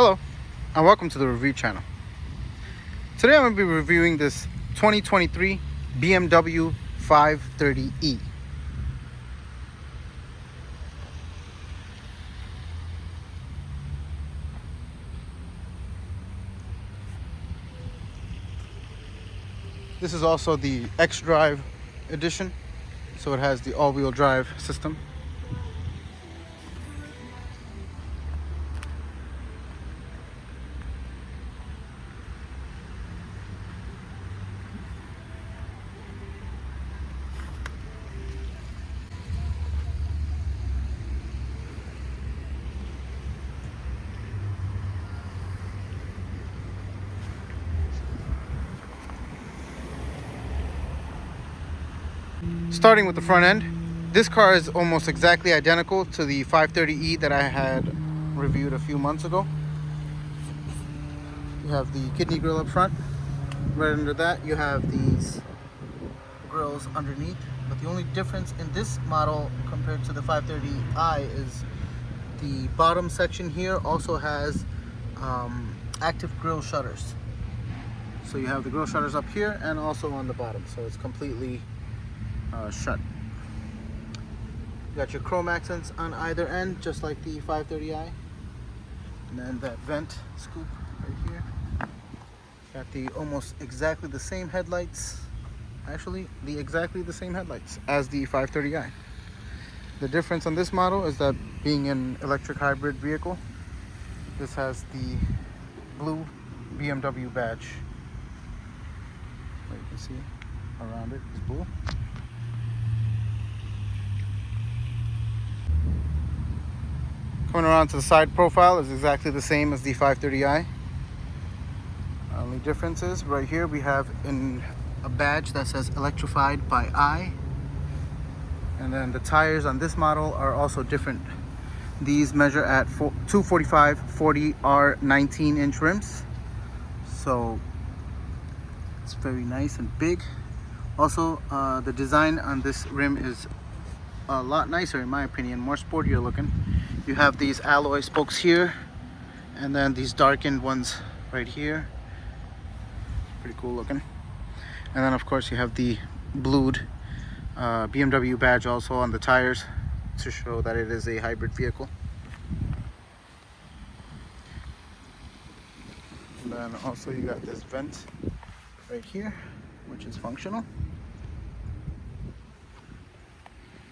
Hello and welcome to the review channel. Today I'm going to be reviewing this 2023 BMW 530e. This is also the X-Drive edition, so it has the all-wheel drive system. Starting with the front end, this car is almost exactly identical to the 530e that I had reviewed a few months ago. You have the kidney grille up front. Right under that you have these grills underneath, but the only difference in this model compared to the 530i is the bottom section here also has active grille shutters. So you have the grille shutters up here and also on the bottom, so it's completely shut. You got your chrome accents on either end, just like the 530i, and then that vent scoop right here. Got the almost exactly the same headlights, actually exactly the same headlights as the 530i. The difference on this model is that being an electric hybrid vehicle, this has the blue BMW badge. You can see around it is blue. Coming around to the side profile is exactly the same as the 530i. Only difference is right here we have a badge that says electrified by eye, and then the tires on this model are also different. These measure at 245/40 R 19-inch rims, so it's very nice and big. Also, the design on this rim is a lot nicer in my opinion, more sportier looking. You have these alloy spokes here, and then these darkened ones right here. Pretty cool looking. And then of course you have the blued BMW badge also on the tires to show that it is a hybrid vehicle. And then also you got this vent right here, which is functional,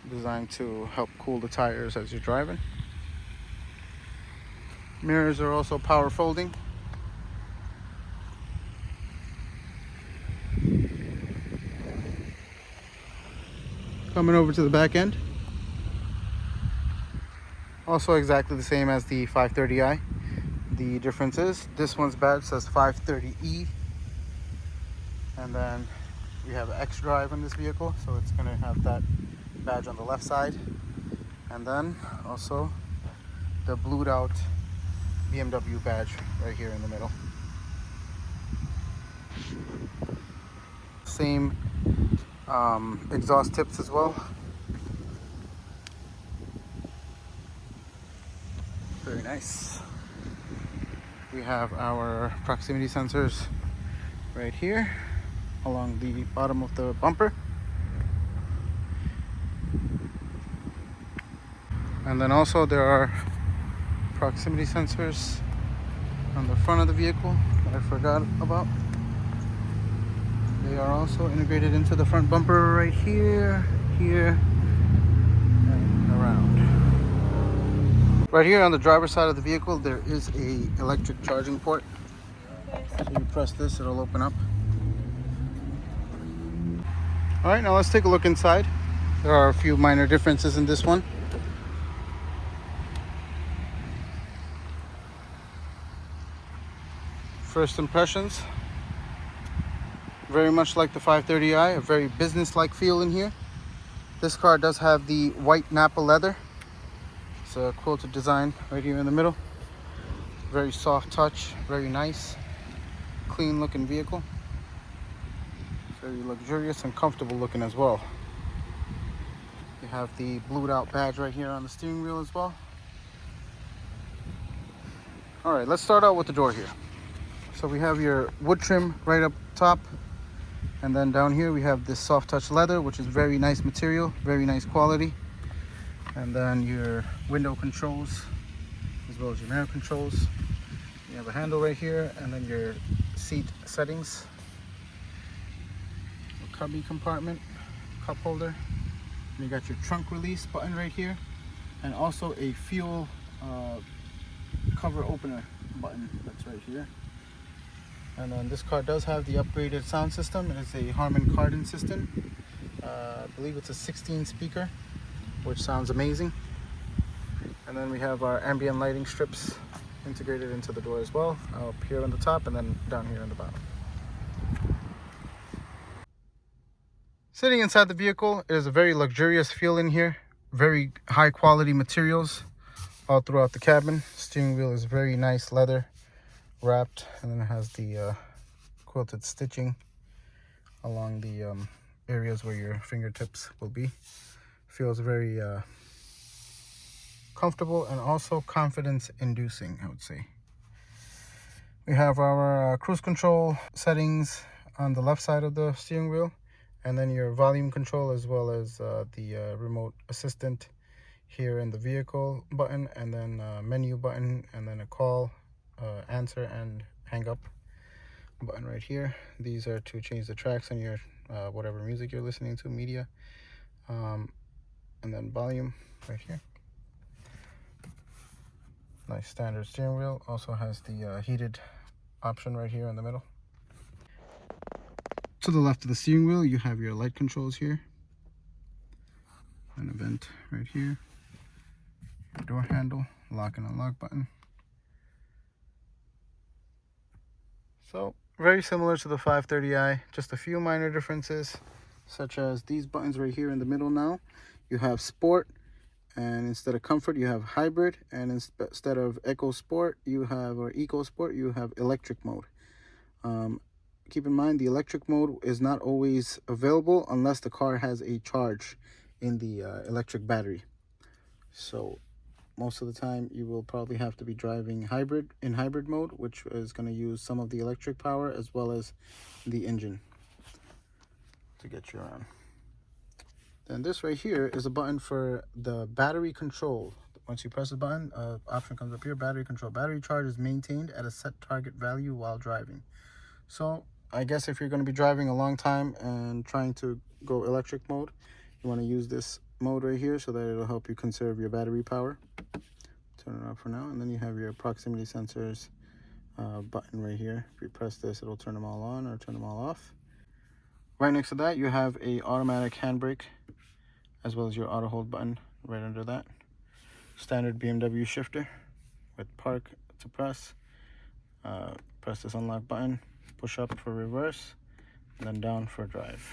designed to help cool the tires as you're driving. Mirrors are also power folding. Coming over to the back end, also exactly the same as the 530i. The difference is this one's badge says 530e, and then we have X-Drive in this vehicle, so it's going to have that badge on the left side, and then also the blued out BMW badge right here in the middle. Same exhaust tips as well. Very nice. We have our proximity sensors right here along the bottom of the bumper. And then also there are proximity sensors on the front of the vehicle that I forgot about. They are also integrated into the front bumper right here, here, and around. Right here on the driver's side of the vehicle, there is a electric charging port. So you press this, it'll open up. All right, now let's take a look inside. There are a few minor differences in this one. First impressions, very much like the 530i, a very business-like feel in here. This car does have the white Napa leather. It's a quilted design right here in the middle. Very soft touch, very nice, clean looking vehicle. Very luxurious and comfortable looking as well. You have the blued out badge right here on the steering wheel as well. All right, let's start out with the door here. So we have your wood trim right up top, and then down here we have this soft touch leather, which is very nice material, very nice quality. And then your window controls as well as your mirror controls. You have a handle right here, and then your seat settings, a cubby compartment, cup holder, and you got your trunk release button right here, and also a fuel cover opener button that's right here. And then this car does have the upgraded sound system. It is a Harman Kardon system. I believe it's a 16 speaker, which sounds amazing. And then we have our ambient lighting strips integrated into the door as well, up here on the top and then down here on the bottom. Sitting inside the vehicle, it is a very luxurious feel in here. Very high quality materials all throughout the cabin. Steering wheel is very nice leather wrapped, and then it has the quilted stitching along the areas where your fingertips will be. Feels very comfortable and also confidence inducing, I would say. We have our cruise control settings on the left side of the steering wheel, and then your volume control as well as the remote assistant here in the vehicle button, and then menu button, and then a call, answer and hang up button right here. These are to change the tracks on your whatever music you're listening to, media, and then volume right here. Nice standard steering wheel. Also has the heated option right here in the middle. To the left of the steering wheel, you have your light controls here, and a vent right here, your door handle, lock and unlock button. So very similar to the 530i, just a few minor differences, such as these buttons right here in the middle. Now you have sport, and instead of comfort you have hybrid, and instead of eco sport you have, or eco sport, you have electric mode. Keep in mind, the electric mode is not always available unless the car has a charge in the electric battery. So most of the time you will probably have to be driving hybrid mode, which is going to use some of the electric power as well as the engine to get you around. Then this right here is a button for the battery control. Once you press the button, option comes up here, battery control. Battery charge is maintained at a set target value while driving. So I guess if you're going to be driving a long time and trying to go electric mode, you want to use this mode right here so that it'll help you conserve your battery power. Turn it off for now, and then you have your proximity sensors button right here. If you press this, it'll turn them all on or turn them all off. Right next to that, you have a automatic handbrake as well as your auto hold button right under that. Standard BMW shifter with park to press. Press this unlock button, push up for reverse, and then down for drive.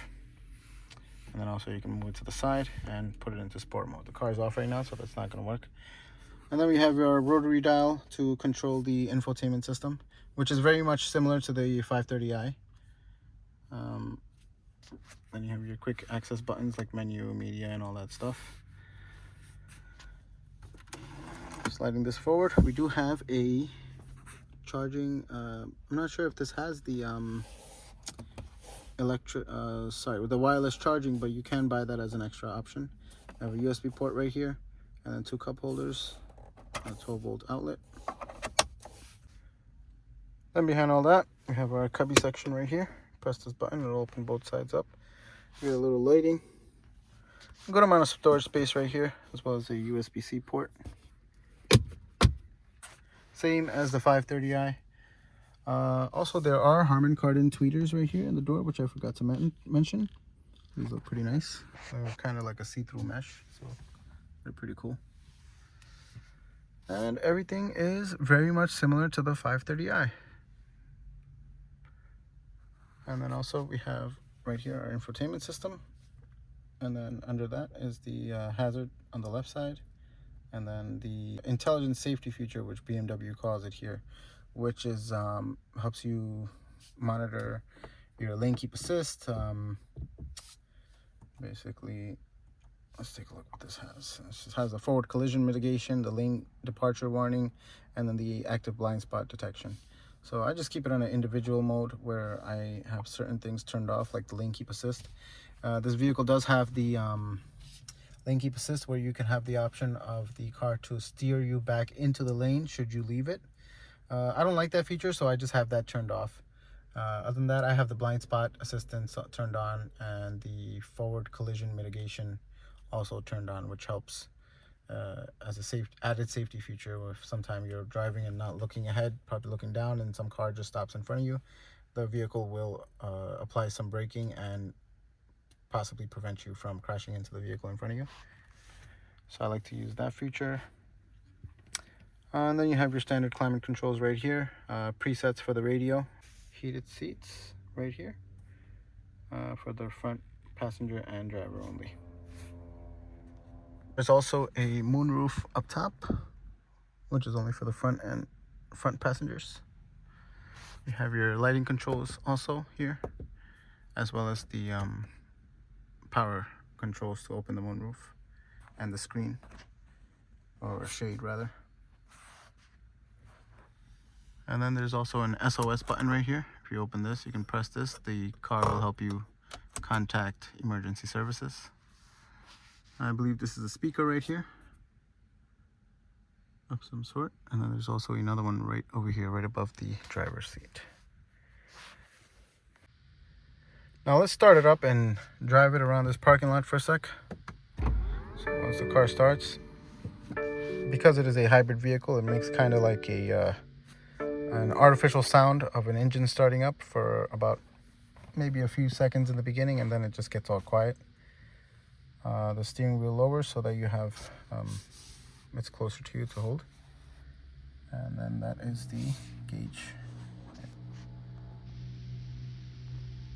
And then also you can move it to the side and put it into sport mode. The car is off right now, so that's not going to work. And then we have your rotary dial to control the infotainment system, which is very much similar to the 530i. Then you have your quick access buttons like menu, media, and all that stuff. Sliding this forward, we do have a charging, I'm not sure if this has the with the wireless charging, but you can buy that as an extra option. I have a USB port right here, and then two cup holders, a 12-volt outlet. Then behind all that, we have our cubby section right here. Press this button, it'll open both sides up. You get a little lighting. A good amount of storage space right here, as well as a USB-C port. Same as the 530i. Also, there are Harman Kardon tweeters right here in the door, which I forgot to mention. These look pretty nice. They're kind of like a see-through mesh, so they're pretty cool. And everything is very much similar to the 530i. And then also we have right here our infotainment system, and then under that is the hazard on the left side, and then the intelligent safety feature, which BMW calls it here, which is helps you monitor your lane keep assist, basically let's take a look what this has. This has a forward collision mitigation, the lane departure warning, and then the active blind spot detection. So I just keep it on an individual mode where I have certain things turned off, like the lane keep assist. This vehicle does have the lane keep assist, where you can have the option of the car to steer you back into the lane should you leave it. I don't like that feature, so I just have that turned off. Other than that, I have the blind spot assistance turned on, and the forward collision mitigation also turned on, which helps as a added safety feature. If sometime you're driving and not looking ahead, probably looking down, and some car just stops in front of you, the vehicle will apply some braking and possibly prevent you from crashing into the vehicle in front of you. So I like to use that feature. And then you have your standard climate controls right here, presets for the radio, heated seats right here for the front passenger and driver only. There's also a moonroof up top, which is only for the front passengers. You have your lighting controls also here, as well as the power controls to open the moonroof and the screen, or shade rather. And then there's also an SOS button right here. If you open this, you can press this. The car will help you contact emergency services. I believe this is a speaker right here of some sort. And then there's also another one right over here, right above the driver's seat. Now let's start it up and drive it around this parking lot for a sec. So once the car starts, because it is a hybrid vehicle, it makes kind of like an artificial sound of an engine starting up for about maybe a few seconds in the beginning, and then it just gets all quiet. The steering wheel lowers so that you have it's closer to you to hold, and then that is the gauge.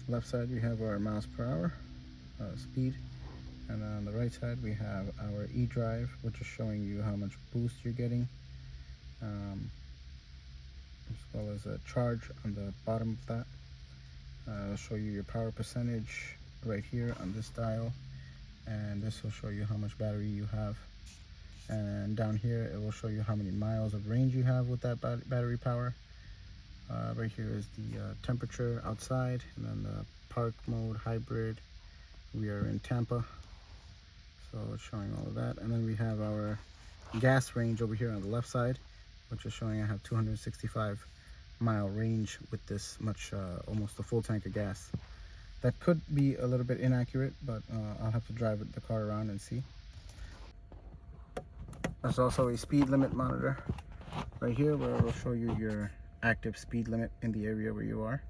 Left side we have our miles per hour speed, and on the right side we have our e-drive, which is showing you how much boost you're getting, as well as a charge on the bottom of that. It'll show you your power percentage right here on this dial, and this will show you how much battery you have, and down here it will show you how many miles of range you have with that battery power. Right here is the temperature outside, and then the park mode, hybrid. We are in Tampa, so it's showing all of that. And then we have our gas range over here on the left side, which is showing I have 265 mile range with this much, almost a full tank of gas. That could be a little bit inaccurate, but I'll have to drive the car around and see. There's also a speed limit monitor right here, where it will show you your active speed limit in the area where you are.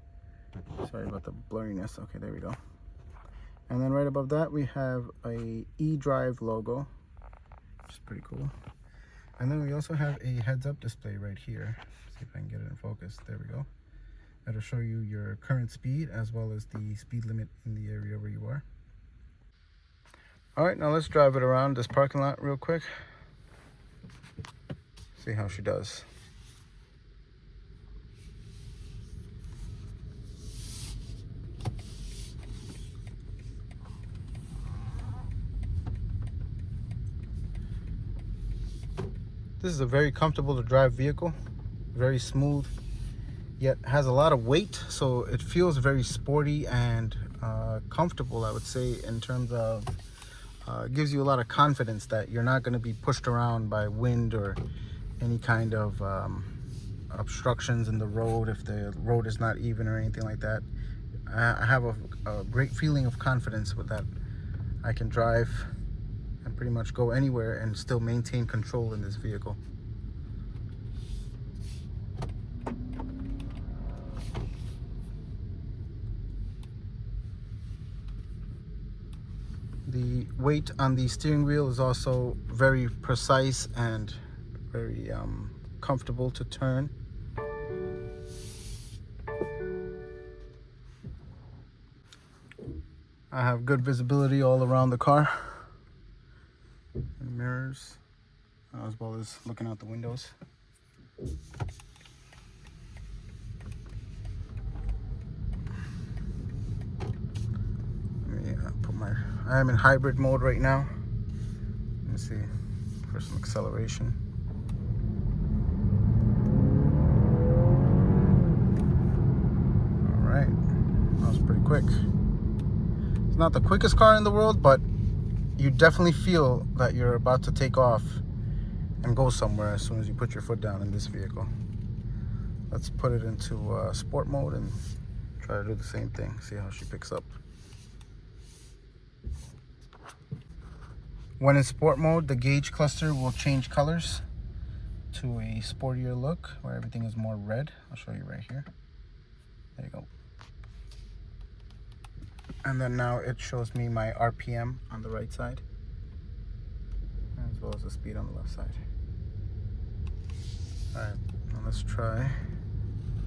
Sorry about the blurriness. Okay, there we go. And then right above that we have a e-drive logo, which is pretty cool. And then we also have a heads-up display right here. See if I can get it in focus. There we go. That'll show you your current speed as well as the speed limit in the area where you are. All right, now let's drive it around this parking lot real quick. See how she does. This is a very comfortable to drive vehicle, very smooth, yet has a lot of weight, so it feels very sporty and comfortable, I would say, in terms of gives you a lot of confidence that you're not going to be pushed around by wind or any kind of obstructions in the road if the road is not even or anything like that. I have a great feeling of confidence with that. I can drive and pretty much go anywhere and still maintain control in this vehicle. The weight on the steering wheel is also very precise and very comfortable to turn. I have good visibility all around the car. And mirrors, as well as looking out the windows. Let me I am in hybrid mode right now. for some acceleration. All right, that was pretty quick. It's not the quickest car in the world, but you definitely feel that you're about to take off and go somewhere as soon as you put your foot down in this vehicle. Let's put it into sport mode and try to do the same thing. See how she picks up. When in sport mode, the gauge cluster will change colors to a sportier look where everything is more red. I'll show you right here. There you go. And then now it shows me my RPM on the right side, as well as the speed on the left side. All right, now let's try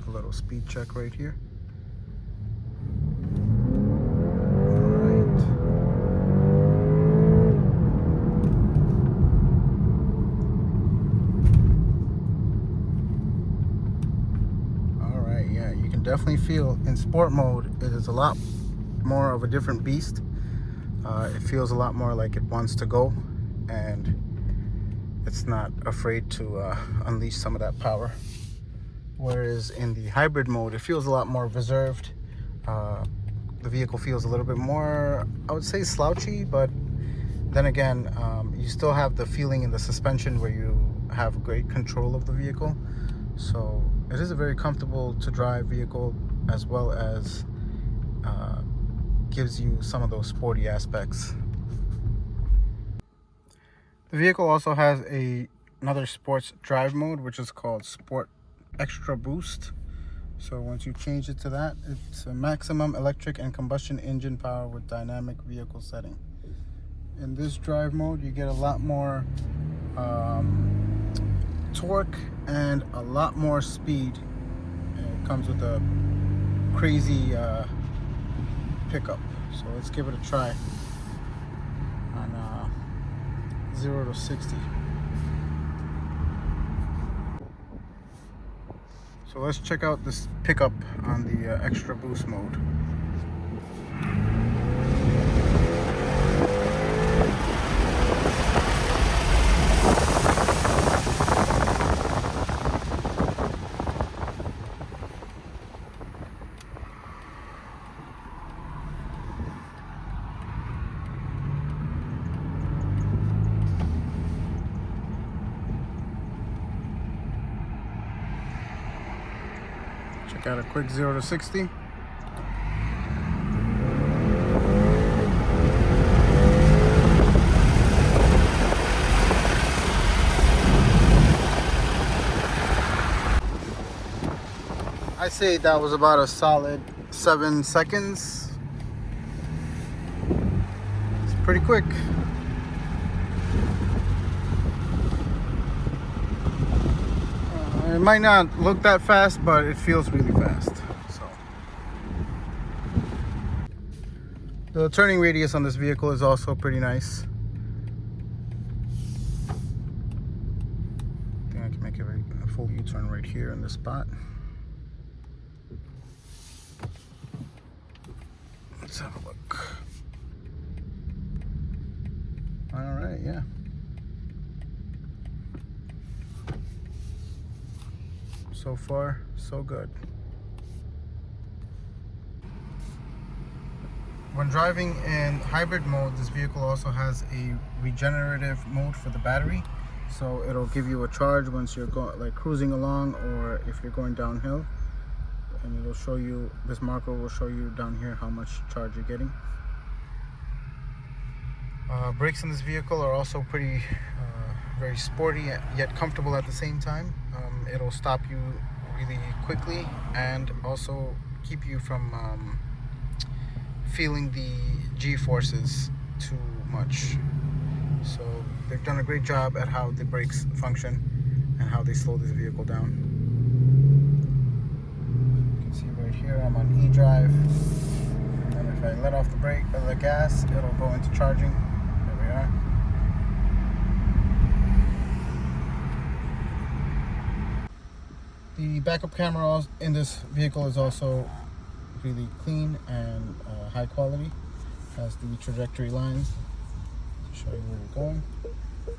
a little speed check right here. Definitely feel in sport mode it is a lot more of a different beast. It feels a lot more like it wants to go, and it's not afraid to unleash some of that power. Whereas in the hybrid mode, it feels a lot more reserved. The vehicle feels a little bit more, I would say, slouchy, but then again, you still have the feeling in the suspension where you have great control of the vehicle. So it is a very comfortable to drive vehicle, as well as gives you some of those sporty aspects. The vehicle also has another sports drive mode, which is called Sport Extra Boost. So once you change it to that, it's a maximum electric and combustion engine power with dynamic vehicle setting. In this drive mode, you get a lot more torque and a lot more speed. And it comes with a crazy pickup. So let's give it a try on 0 to 60. So let's check out this pickup on the extra boost mode. Got a quick 0 to 60. I say that was about a solid 7 seconds. It's pretty quick. It might not look that fast, but it feels really fast. So the turning radius on this vehicle is also pretty nice. I think I can make a full U-turn right here in this spot. Let's have a look. All right, yeah. So far, so good. When driving in hybrid mode, this vehicle also has a regenerative mode for the battery. So it'll give you a charge once you're cruising along, or if you're going downhill. And it'll show you, this marker will show you down here how much charge you're getting. Brakes in this vehicle are also pretty very sporty yet comfortable at the same time. It'll stop you really quickly and also keep you from feeling the G-forces too much. So they've done a great job at how the brakes function and how they slow this vehicle down. You can see right here I'm on E-drive, and if I let off the gas, it'll go into charging. There we are. The backup camera in this vehicle is also really clean and high quality. Has the trajectory lines to show you where you're going.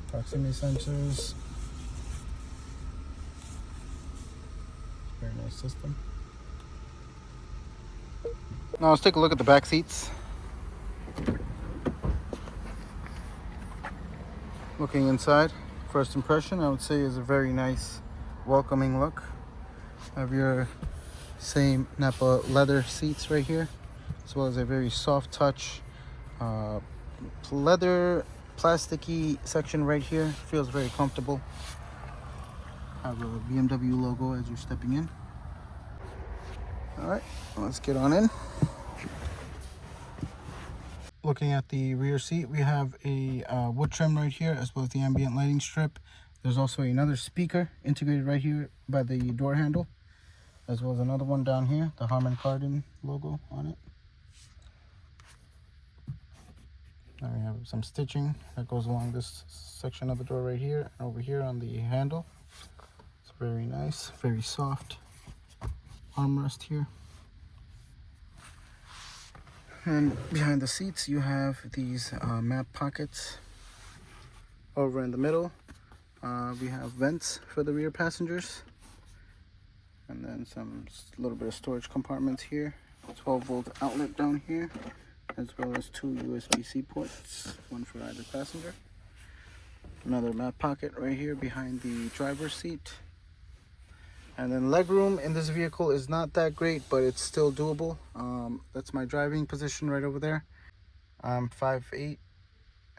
Proximity sensors. Very nice system. Now let's take a look at the back seats. Looking inside, first impression I would say is a very nice, welcoming look. Have your same Napa leather seats right here, as well as a very soft touch leather plasticky section right here. Feels very comfortable. Have a BMW logo as you're stepping in. All right, let's get on in. Looking at the rear seat, we have a wood trim right here, as well as the ambient lighting strip. There's also another speaker integrated right here by the door handle, as well as another one down here, the Harman Kardon logo on it. Now we have some stitching that goes along this section of the door right here, and over here on the handle. It's very nice, very soft armrest here. And behind the seats you have these map pockets. Over in the middle we have vents for the rear passengers, and then some little bit of storage compartments here. 12-volt outlet down here, as well as 2 USB-C ports, one for either passenger. Another map pocket right here behind the driver's seat. And then legroom in this vehicle is not that great, but it's still doable. That's my driving position right over there. I'm 5'8",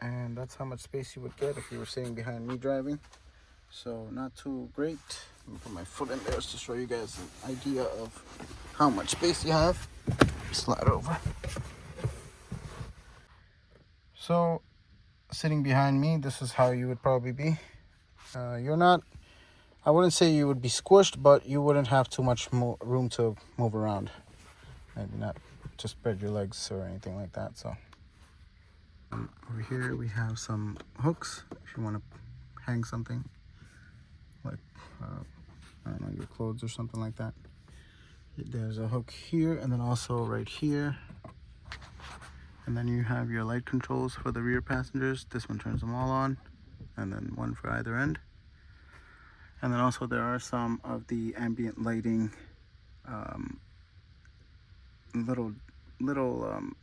and that's how much space you would get if you were sitting behind me driving. So not too great. Let me put my foot in there just to show you guys an idea of how much space you have. Slide over. So sitting behind me, this is how you would probably be. I wouldn't say you would be squished, but you wouldn't have too much room to move around. Maybe not to spread your legs or anything like that. So over here we have some hooks if you want to hang something like I don't know, your clothes or something like that. There's a hook here, and then also right here. And then you have your light controls for the rear passengers. This one turns them all on, and then one for either end. And then also there are some of the ambient lighting little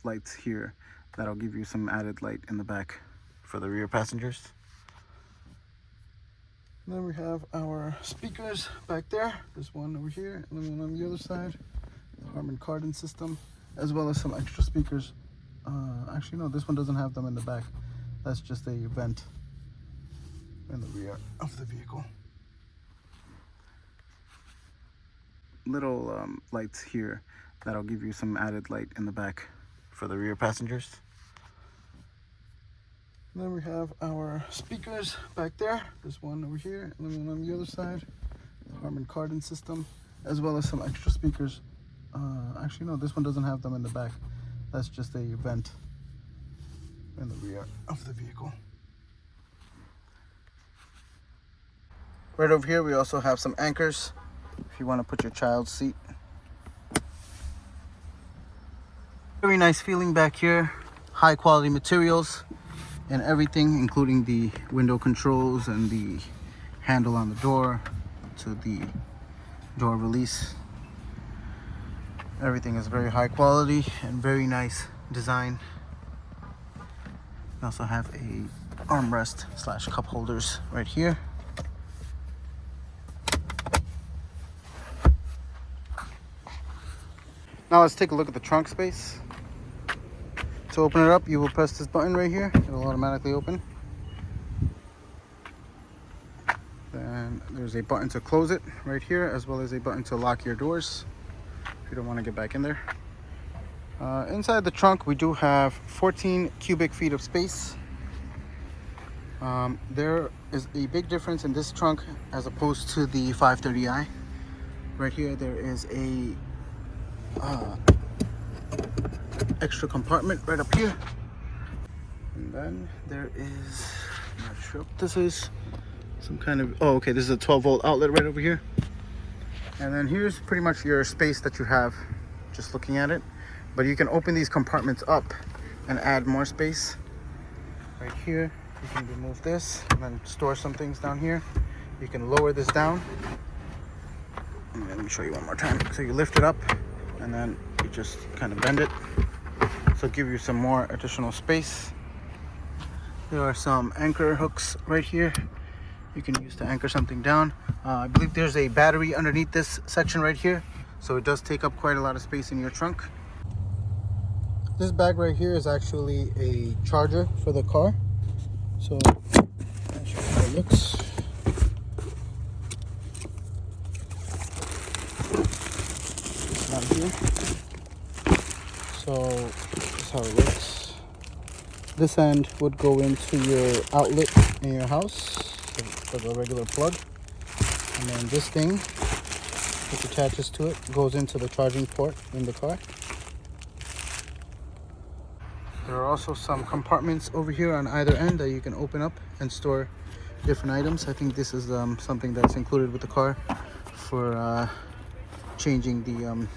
lights here that'll give you some added light in the back for the rear passengers. And then we have our speakers back there. There's one over here and then one on the other side. The Harman Kardon system, as well as some extra speakers. Actually no, this one doesn't have them in the back. That's just a vent in the rear of the vehicle. Little lights here that'll give you some added light in the back for the rear passengers. And then we have our speakers back there. There's one over here and then one on the other side. The Harman Kardon system, as well as some extra speakers. Actually no, this one doesn't have them in the back. That's just a vent in the rear of the vehicle. Right over here we also have some anchors if you want to put your child's seat. Very nice feeling back here. High quality materials and everything, including the window controls and the handle on the door to the door release. Everything is very high quality and very nice design. We also have a armrest / cup holders right here. Now let's take a look at the trunk space. To open it up, you will press this button right here. It will automatically open. Then there's a button to close it right here, as well as a button to lock your doors if you don't want to get back in there. Inside the trunk, we do have 14 cubic feet of space. There is a big difference in this trunk as opposed to the 530i. Right here, there is a extra compartment right up here, and then there is, I'm not sure what this is, some kind of, oh okay, this is a 12-volt outlet right over here. And then here's pretty much your space that you have just looking at it, but you can open these compartments up and add more space right here. You can remove this and then store some things down here. You can lower this down. And let me show you one more time. So you lift it up and then you just kind of bend it. So give you some more additional space. There are some anchor hooks right here you can use to anchor something down. I believe there's a battery underneath this section right here, so it does take up quite a lot of space in your trunk. This bag right here is actually a charger for the car. So I'll show you how it looks. It's down here. So this is how it looks. This end would go into your outlet in your house, so like a regular plug. And then this thing, which attaches to it, goes into the charging port in the car. There are also some compartments over here on either end that you can open up and store different items. I think this is something that's included with the car for changing the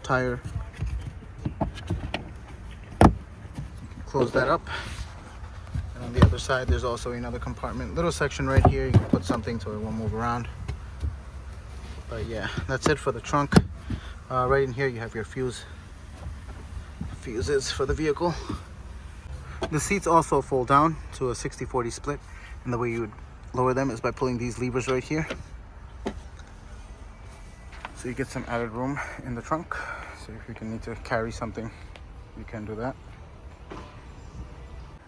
tire. Close that up. And on the other side, there's also another compartment, little section right here. You can put something so it won't move around. But yeah, that's it for the trunk. Right in here, you have your fuses for the vehicle. The seats also fold down to a 60-40 split, and the way you would lower them is by pulling these levers right here. So you get some added room in the trunk. So if you need to carry something, you can do that.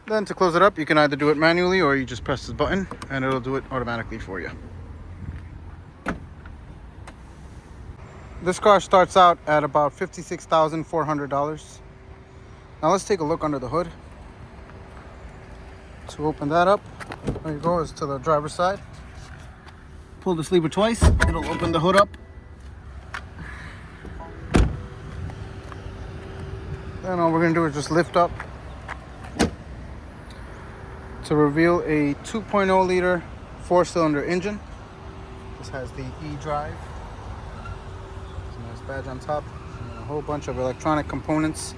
Then to close it up, you can either do it manually or you just press this button and it'll do it automatically for you. This car starts out at about $56,400. Now let's take a look under the hood. To open that up, there you go, is to the driver's side. Pull this lever twice, it'll open the hood up. Then all we're gonna do is just lift up to reveal a 2.0 liter 4-cylinder engine. This has the E-drive. There's a nice badge on top. And a whole bunch of electronic components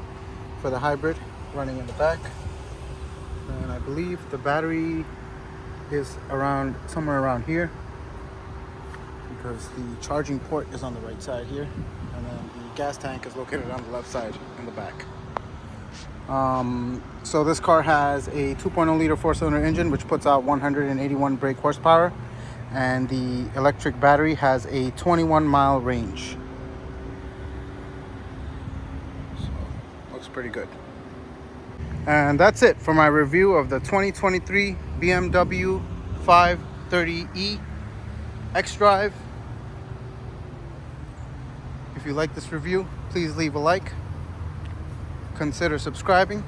for the hybrid running in the back. And I believe the battery is somewhere around here, because the charging port is on the right side here, and then the gas tank is located on the left side in the back. So this car has a 2.0 liter 4-cylinder engine, which puts out 181 brake horsepower, and the electric battery has a 21-mile range. So looks pretty good. And that's it for my review of the 2023 BMW 530e xDrive. If you like this review, please leave a like. Consider subscribing.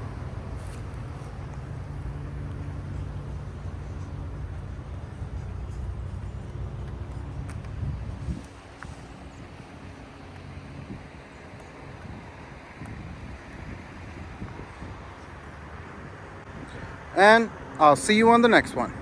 And I'll see you on the next one.